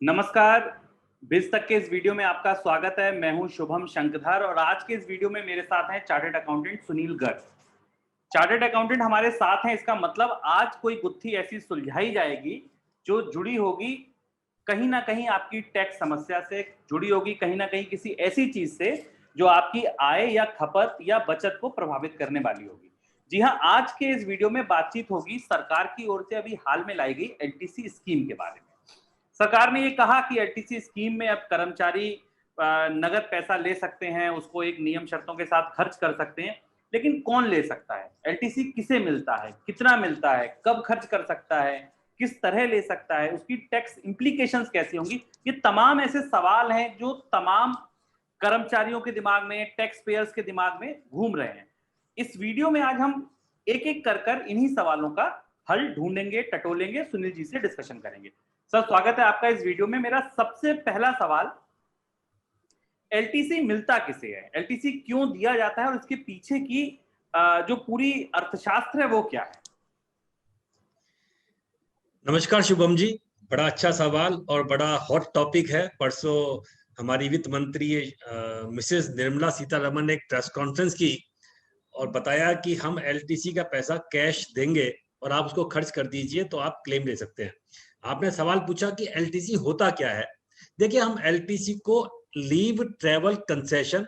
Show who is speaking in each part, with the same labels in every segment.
Speaker 1: नमस्कार। बिज तक के इस वीडियो में आपका स्वागत है। मैं हूं शुभम शंकधर और आज के इस वीडियो में मेरे साथ हैं chartered accountant Sunil Garg. Chartered accountant हमारे साथ हैं, इसका मतलब आज कोई गुत्थी ऐसी सुलझाई जाएगी जो जुड़ी होगी कहीं ना कहीं आपकी टैक्स समस्या से, जुड़ी होगी कहीं ना कहीं किसी ऐसी चीज से जो आपकी आय या खपत या बचत को प्रभावित करने वाली होगी। जी हाँ, आज के इस वीडियो में बातचीत होगी सरकार की ओर से अभी हाल में लाई गई एलटीसी स्कीम के बारे में। सरकार ने ये कहा कि एलटीसी स्कीम में अब कर्मचारी नगद पैसा ले सकते हैं, उसको एक नियम शर्तों के साथ खर्च कर सकते हैं। लेकिन कौन ले सकता है, एलटीसी किसे मिलता है, कितना मिलता है, कब खर्च कर सकता है, किस तरह ले सकता है, उसकी टैक्स इंप्लीकेशंस कैसी होंगी, ये तमाम ऐसे सवाल हैं जो तमाम कर्मचारियों के दिमाग में, टैक्स पेयर्स के दिमाग में घूम रहे हैं। इस वीडियो में आज हम एक एक कर इन्हीं सवालों का हल ढूंढेंगे, टटोलेंगे, सुनील जी से डिस्कशन करेंगे। सर, स्वागत है आपका इस वीडियो में। मेरा सबसे पहला सवाल, एलटीसी मिलता किसे है, एलटीसी क्यों दिया जाता है और इसके पीछे की जो पूरी अर्थशास्त्र है वो क्या है?
Speaker 2: नमस्कार शुभम जी, बड़ा अच्छा सवाल और बड़ा हॉट टॉपिक है। परसों हमारी वित्त मंत्री मिसेस निर्मला सीतारमण ने एक प्रेस कॉन्फ्रेंस की और बताया कि हम एलटीसी का पैसा कैश देंगे और आप उसको खर्च कर दीजिए तो आप क्लेम ले सकते हैं। आपने सवाल पूछा कि एलटीसी होता क्या है। देखिए, हम एलटीसी को लीव ट्रेवल कंसेशन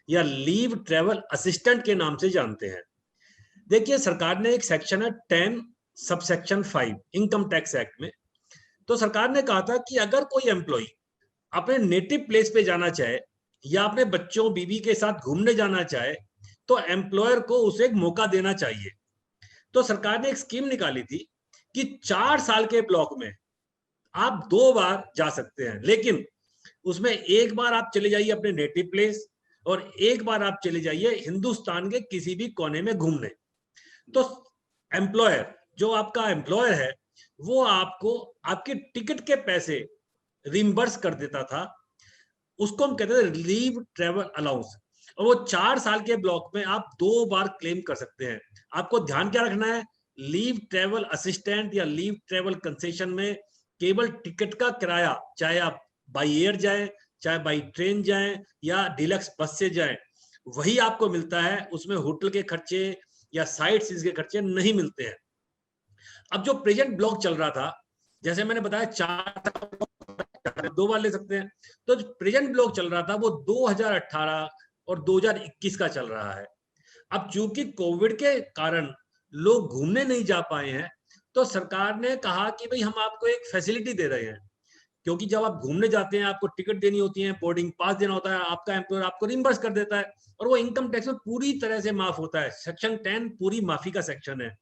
Speaker 2: या लीव ट्रेवल असिस्टेंट के नाम से जानते हैं। देखिए, सरकार ने एक सेक्शन है 10 सबसेक्शन 5 इनकम टैक्स एक्ट में, तो सरकार ने कहा था कि अगर कोई एम्प्लॉय अपने नेटिव प्लेस पे जाना चाहे या अपने बच्चों बीवी के साथ घूमने जाना चाहे तो एम्प्लॉयर को उसे एक मौका देना चाहिए। तो सरकार ने एक स्कीम निकाली थी कि 4 साल के ब्लॉक में आप 2 बार जा सकते हैं, लेकिन उसमें एक बार आप चले जाइए अपने नेटिव प्लेस और एक बार आप चले जाइए हिंदुस्तान के किसी भी कोने में घूमने। तो एम्प्लॉयर, जो आपका एम्प्लॉयर है, वो आपको आपके टिकट के पैसे रिम्बर्स कर देता था। उसको हम कहते थे लीव ट्रेवल अलाउंस, और वो 4 साल के ब्लॉक में आप 2 बार क्लेम कर सकते हैं। आपको ध्यान क्या रखना है, लीव ट्रेवल असिस्टेंट या लीव ट्रेवल कंसेशन में केवल टिकट का किराया, चाहे आप बाई एयर जाएं, चाहे बाई ट्रेन जाएं या डिलक्स बस से जाएं, वही आपको मिलता है। उसमें होटल के खर्चे या साइट सीज के खर्चे नहीं मिलते हैं। अब जो प्रेजेंट ब्लॉक चल रहा था, जैसे मैंने बताया 2 बार ले सकते हैं, तो जो प्रेजेंट ब्लॉक चल रहा था वो 2018 और 2021 का चल रहा है। अब चूंकि कोविड के कारण लोग घूमने नहीं जा पाए हैं, तो सरकार ने कहा कि भाई हम आपको एक फैसिलिटी दे रहे हैं, क्योंकि जब आप घूमने जाते हैं आपको टिकट देनी होती है, बोर्डिंग पास देना होता है, आपका एम्प्लॉयर आपको रिम्बर्स कर देता है और वो इनकम टैक्स में पूरी तरह से माफ होता है। सेक्शन 10 पूरी माफी का सेक्शन है।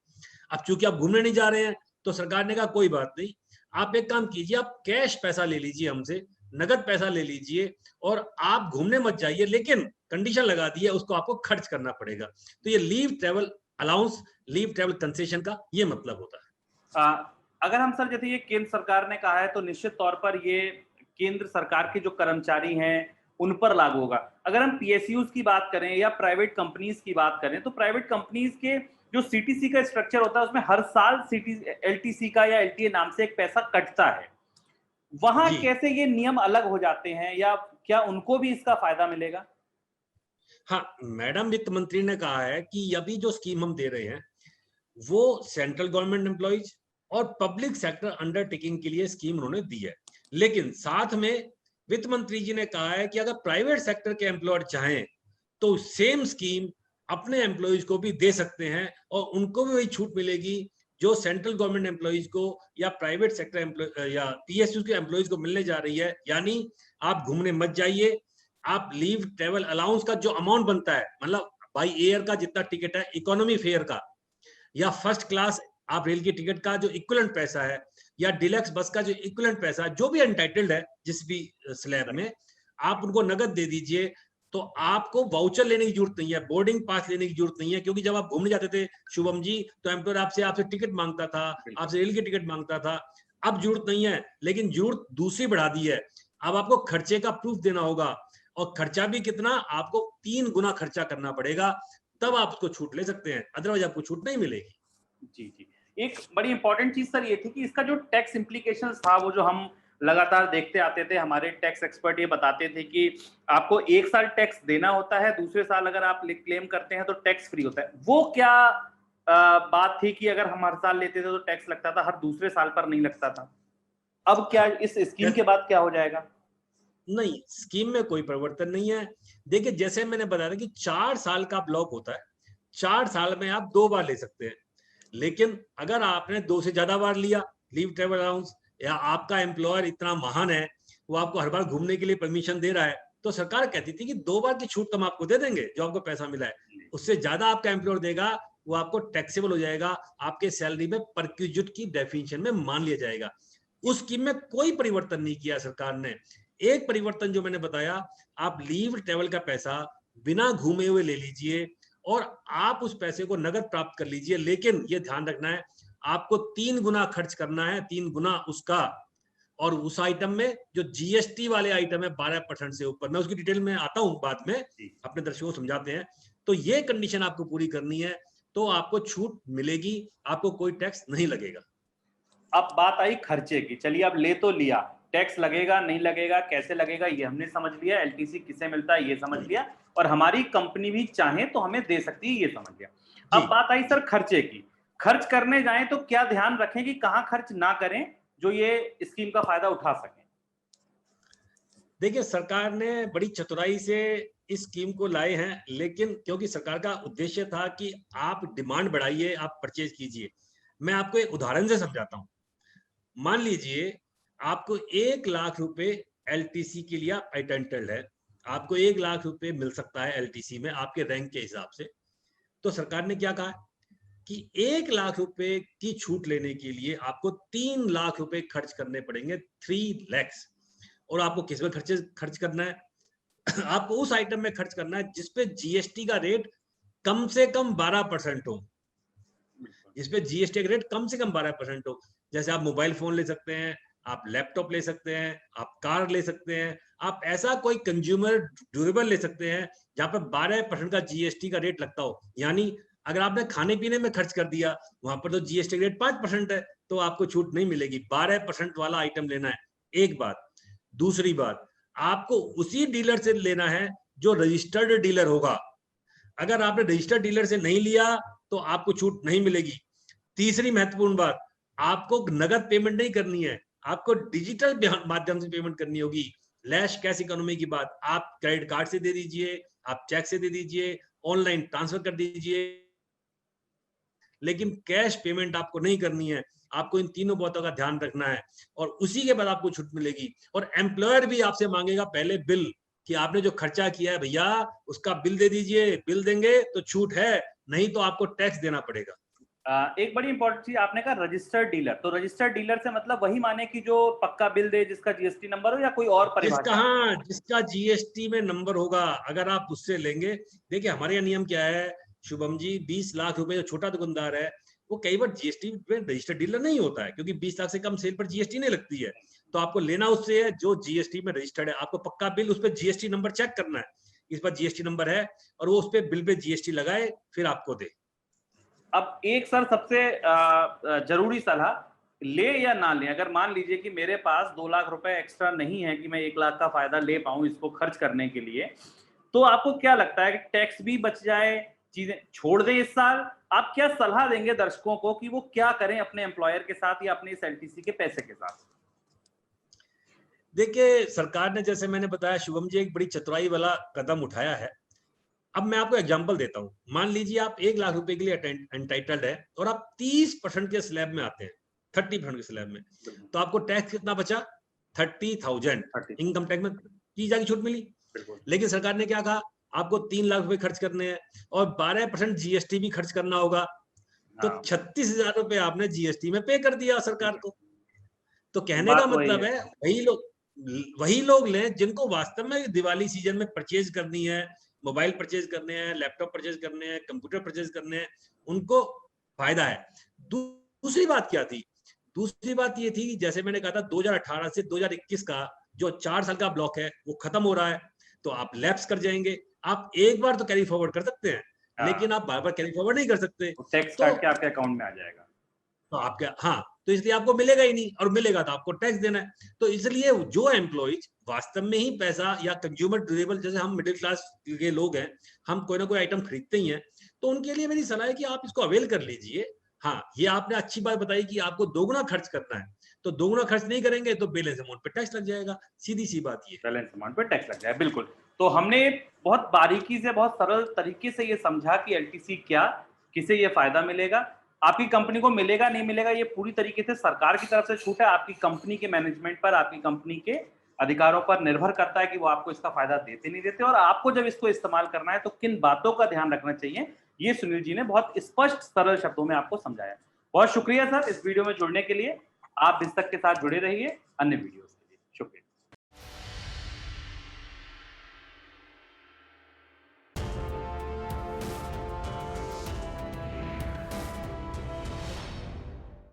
Speaker 2: अब चूंकि आप घूमने नहीं जा रहे हैं तो सरकार ने कहा कोई बात नहीं, आप एक काम कीजिए, आप कैश पैसा ले लीजिए हमसे, नगद पैसा ले लीजिए और आप घूमने मत जाइए, लेकिन कंडीशन लगा दी है उसको आपको खर्च करना पड़ेगा। तो ये leave travel allowance, leave travel concession का ये मतलब होता है।
Speaker 1: अगर हम सर, जैसे ये केंद्र सरकार ने कहा है तो निश्चित तौर पर ये केंद्र सरकार के जो कर्मचारी हैं उन पर लागू होगा। अगर हम पीएसयूज की बात करें या प्राइवेट कंपनीज की बात करें तो प्राइवेट कंपनीज के जो सीटीसी का स्ट्रक्चर होता है उसमें हर साल एलटीसी का या एलटीए नाम से एक पैसा कटता है। वहां
Speaker 2: जी
Speaker 1: कैसे ये नियम अलग हो जाते हैं या क्या उनको भी इसका फायदा मिलेगा?
Speaker 2: हाँ, मैडम वित्त मंत्री ने कहा है कि अभी जो स्कीम हम दे रहे हैं वो सेंट्रल गवर्नमेंट एम्प्लॉइज और पब्लिक सेक्टर अंडरटेकिंग के लिए स्कीम उन्होंने दी है, लेकिन साथ में वित्त मंत्री जी ने कहा है कि अगर प्राइवेट सेक्टर के एम्प्लॉयर चाहें तो सेम स्कीम अपने एम्प्लॉइज को भी दे सकते हैं और उनको भी वही छूट मिलेगी जो सेंट्रल गवर्नमेंट एम्प्लॉइज को या प्राइवेट सेक्टर एम्प्लॉय या पीएसयू के एम्प्लॉइज को मिलने जा रही है। यानी आप घूमने मत जाइए, आप लीव ट्रेवल अलाउंस का जो अमाउंट बनता है, मतलब बाई एयर का जितना टिकट है, इकोनॉमी फेयर का या फर्स्ट क्लास आप रेल की टिकट का जो इक्विवेलेंट पैसा है या डिलक्स बस का जो इक्विवेलेंट पैसा, जो भी एंटाइटल्ड है जिस भी स्लैब में, आप उनको नगद दे दीजिए। तो आपको वाउचर लेने की जरूरत नहीं है, बोर्डिंग पास लेने की जरूरत नहीं है, क्योंकि जब आप घूमने जाते थे शुभम जी तो एम्प्लॉयर आपसे टिकट मांगता था, आपसे रेल की टिकट मांगता था। अब जरूरत नहीं है, लेकिन जरूरत दूसरी बढ़ा दी है। अब आपको खर्चे का प्रूफ देना होगा और खर्चा भी कितना, आपको 3 गुना खर्चा करना पड़ेगा, तब आप उसको छूट ले सकते हैं, अदरवाइज आपको छूट नहीं मिलेगी।
Speaker 1: जी जी। एक बड़ी इंपॉर्टेंट चीज सर ये थी कि इसका जो टैक्स इम्प्लीकेशंस था वो जो हम लगातार देखते आते थे, हमारे टैक्स एक्सपर्ट ये बताते थे कि आपको 1 साल टैक्स देना होता है, दूसरे साल अगर आप क्लेम करते हैं तो टैक्स फ्री होता है। वो क्या बात थी कि अगर हम हर साल लेते थे तो टैक्स लगता था, हर दूसरे साल पर नहीं लगता था। अब क्या इस स्कीम के बाद क्या हो जाएगा?
Speaker 2: नहीं, स्कीम में कोई परिवर्तन नहीं है। देखिए, जैसे मैंने बताया था कि 4 साल का ब्लॉक होता है, 4 साल में आप 2 बार ले सकते हैं। लेकिन अगर आपने 2 से ज्यादा बार लिया लीव ट्रेवल अलाउंस, या आपका एम्प्लॉयर इतना महान है, वो आपको हर बार घूमने के लिए परमिशन दे रहा है, तो सरकार कहती थी कि 2 बार की छूट तो हम आपको दे देंगे जो आपको पैसा मिला है। उससे ज्यादा आपका एम्प्लॉयर देगा, वो आपको टैक्सेबल हो जाएगा, आपके सैलरी में परक्यूजिट की डेफिनेशन में मान लिया जाएगा। उस स्कीम में कोई परिवर्तन नहीं किया सरकार ने। एक परिवर्तन जो मैंने बताया, आप लीव ट्रेवल का पैसा बिना घूमे हुए ले लीजिए और आप उस पैसे को नगद प्राप्त कर लीजिए, लेकिन ये ध्यान रखना है आपको 3 गुना खर्च करना है, 3 गुना उसका। और उस आइटम में जो जीएसटी वाले आइटम है 12% से ऊपर, मैं उसकी डिटेल में आता हूं बाद में, अपने दर्शकों को समझाते हैं। तो ये कंडीशन आपको पूरी करनी है, तो आपको छूट मिलेगी, आपको कोई टैक्स नहीं लगेगा।
Speaker 1: अब बात आई खर्चे की। चलिए, अब ले तो लिया, टैक्स लगेगा नहीं लगेगा, कैसे लगेगा ये हमने समझ लिया, एलटीसी किसे मिलता है ये समझ लिया, और हमारी कंपनी भी चाहे तो हमें दे सकती है ये समझ लिया। अब बात आई सर खर्चे की। खर्च करने जाएं तो क्या ध्यान रखें कि कहां खर्च ना करें जो ये स्कीम का फायदा उठा सकें?
Speaker 2: देखिए, सरकार ने बड़ी चतुराई से इस स्कीम को लाए हैं, लेकिन क्योंकि सरकार का उद्देश्य था कि आप डिमांड बढ़ाइए, आप परचेज कीजिए। मैं आपको एक उदाहरण से समझाता हूं। मान लीजिए आपको 1 लाख रुपए एलटीसी के लिए आप एंटाइटल्ड है, आपको 1 लाख रुपए मिल सकता है एलटीसी में आपके रैंक के हिसाब से। तो सरकार ने क्या कहा कि 1 लाख रुपए की छूट लेने के लिए आपको 3 लाख रुपए खर्च करने पड़ेंगे, 3 लैक्स। और आपको किस में खर्च करना है? आपको उस आइटम में खर्च करना है जिसपे जीएसटी का रेट कम से कम 12% हो, जिसपे जीएसटी का रेट कम से कम 12% हो। जैसे आप मोबाइल फोन ले सकते हैं, आप लैपटॉप ले सकते हैं, आप कार ले सकते हैं, आप ऐसा कोई कंज्यूमर ड्यूरेबल ले सकते हैं जहां पर 12% का जीएसटी का रेट लगता हो। यानी अगर आपने खाने पीने में खर्च कर दिया, वहां पर तो जीएसटी रेट 5% है, तो आपको छूट नहीं मिलेगी। 12% वाला आइटम लेना है, एक बात। दूसरी बात, आपको उसी डीलर से लेना है जो रजिस्टर्ड डीलर होगा। अगर आपने रजिस्टर्ड डीलर से नहीं लिया तो आपको छूट नहीं मिलेगी। तीसरी महत्वपूर्ण बात, आपको नगद पेमेंट नहीं करनी है, आपको डिजिटल माध्यम से पेमेंट करनी होगी। लैश कैश इकोनॉमी की बात, आप क्रेडिट कार्ड से दे दीजिए, आप चेक से दे दीजिए, ऑनलाइन ट्रांसफर कर दीजिए, लेकिन कैश पेमेंट आपको नहीं करनी है। आपको इन तीनों बातों का ध्यान रखना है और उसी के बाद आपको छूट मिलेगी। और एम्प्लॉयर भी आपसे मांगेगा पहले बिल, कि आपने जो खर्चा किया है भैया उसका बिल दे दीजिए। बिल देंगे तो छूट है, नहीं तो आपको टैक्स देना पड़ेगा।
Speaker 1: एक बड़ी इंपॉर्टेंट चीज आपने कहा रजिस्टर्ड डीलर। तो रजिस्टर्ड डीलर से मतलब वही माने कि जो पक्का बिल दे, जिसका जीएसटी नंबर हो, या कोई और परिभाषा?
Speaker 2: हाँ, जिसका जीएसटी में नंबर होगा, अगर आप उससे लेंगे। देखिए, हमारे यहाँ नियम क्या है शुभम जी, 20 लाख रुपए जो छोटा दुकानदार है वो कई बार जीएसटी में रजिस्टर्ड डीलर नहीं होता है, क्योंकि 20 लाख से कम सेल पर जीएसटी नहीं लगती है। तो आपको लेना उससे है जो जीएसटी में रजिस्टर्ड है। आपको पक्का बिल, उस पर जीएसटी नंबर चेक करना है, इस पर जीएसटी नंबर है, और वो उस पर बिल पे जीएसटी लगाए फिर आपको दे।
Speaker 1: अब एक सर सबसे जरूरी सलाह, ले या ना ले, अगर मान लीजिए कि मेरे पास 2 लाख रुपए एक्स्ट्रा नहीं है कि मैं 1 लाख का फायदा ले पाऊं इसको खर्च करने के लिए, तो आपको क्या लगता है कि टैक्स भी बच जाए, चीजें छोड़ दें इस साल? आप क्या सलाह देंगे दर्शकों को कि वो क्या करें अपने एम्प्लॉयर के साथ या अपने इस एलटीसी के पैसे के साथ?
Speaker 2: देखिए, सरकार ने, जैसे मैंने बताया शुभम जी, एक बड़ी चतुराई वाला कदम उठाया है। अब मैं आपको एग्जांपल देता हूं। मान लीजिए आप 1 लाख रुपए के लिए एंटाइटल्ड है और आप 30% के स्लैब में आते हैं, 30% के स्लैब में, तो आपको टैक्स कितना बचा? 30,000 इनकम टैक्स में 30,000 की छूट मिली। लेकिन सरकार ने क्या कहा, आपको 3 लाख रुपए खर्च करने हैं और 12% जीएसटी भी खर्च करना होगा। तो 36,000 रुपए आपने जीएसटी में पे कर दिया सरकार को। तो कहने का मतलब है वही लोग लें जिनको वास्तव में दिवाली सीजन में परचेज करनी है, मोबाइल परचेज करने हैं, लैपटॉप परचेज करने हैं, कंप्यूटर परचेज करने हैं, उनको फायदा है। दूसरी बात क्या थी? दूसरी बात ये थी, जैसे मैंने कहा था 2018 से 2021 का जो 4 साल का ब्लॉक है वो खत्म हो रहा है, तो आप लैप्स कर जाएंगे। आप एक बार तो कैरी फॉरवर्ड कर सकते हैं, लेकिन आप बार बार कैरी फॉरवर्ड नहीं कर सकते।
Speaker 1: टैक्स काट के आपके अकाउंट में आ जाएगा।
Speaker 2: तो आपके, हाँ, तो इसलिए आपको मिलेगा ही नहीं, और मिलेगा तो आपको टैक्स देना है। तो इसलिए जो एम्प्लॉइज वास्तव में ही पैसा या कंज्यूमर ड्यूरेबल, जैसे हम मिडिल क्लास के लोग हैं, हम कोई ना कोई आइटम खरीदते ही हैं, तो उनके लिए मेरी सलाह है कि आप इसको अवेल कर लीजिए। हाँ, ये आपने अच्छी बात बताई कि आपको दोगुना खर्च करना है, तो दोगुना खर्च नहीं करेंगे तो बैलेंस अमाउंट पे टैक्स लग जाएगा, सीधी सी बात ये।
Speaker 1: बैलेंस अमाउंट पे टैक्स लग जाए, बिल्कुल। तो हमने बहुत बारीकी से, बहुत सरल तरीके से ये समझा कि एलटीसी क्या, किसे ये फायदा मिलेगा, आपकी कंपनी को मिलेगा नहीं मिलेगा, ये पूरी तरीके से सरकार की तरफ से छूट है, आपकी कंपनी के मैनेजमेंट पर, आपकी कंपनी के अधिकारों पर निर्भर करता है कि वो आपको इसका फायदा देते नहीं देते, और आपको जब इसको इस्तेमाल करना है तो किन बातों का ध्यान रखना चाहिए, ये सुनील जी ने बहुत स्पष्ट सरल शब्दों में आपको समझाया। बहुत शुक्रिया सर इस वीडियो में जुड़ने के लिए। आप बिस्तक के साथ जुड़े रहिए अन्य वीडियो से।